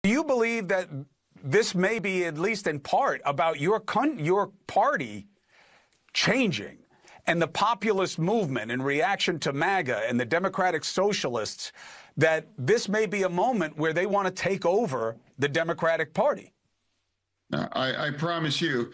Do you believe that this may be, at least in part, about your party changing and the populist movement in reaction to MAGA and the Democratic Socialists, that this may be a moment where they want to take over the Democratic Party? I promise you,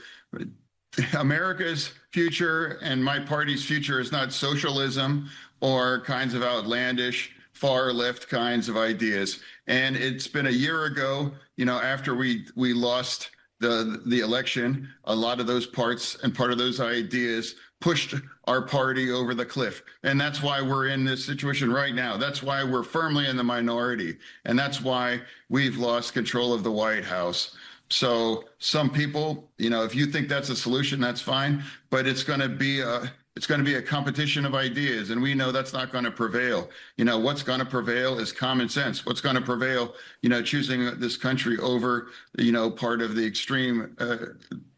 America's future and my party's future is not socialism or kinds of outlandish far left kinds of ideas. And it's been a year ago, after we lost the election, a lot of those parts and part of those ideas pushed our party over the cliff. And that's why we're in this situation right now. That's why we're firmly in the minority. And that's why we've lost control of the White House. So some people, if you think that's a solution, that's fine, but it's going to be a competition of ideas, and we know that's not going to prevail. What's going to prevail is common sense. What's going to prevail, choosing this country over, part of the extreme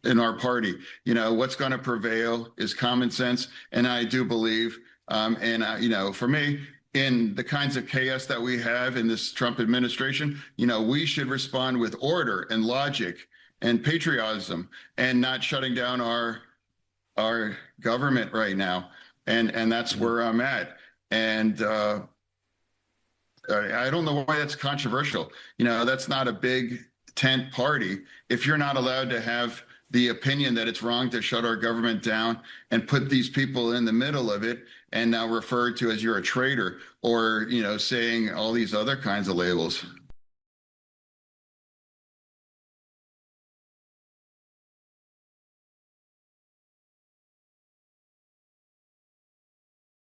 in our party. What's going to prevail is common sense, and I do believe, for me, in the kinds of chaos that we have in this Trump administration, we should respond with order and logic and patriotism, and not shutting down our government right now. And that's where I'm at. And I don't know why that's controversial. That's not a big tent party. If you're not allowed to have the opinion that it's wrong to shut our government down and put these people in the middle of it and now referred to as you're a traitor, or, saying all these other kinds of labels.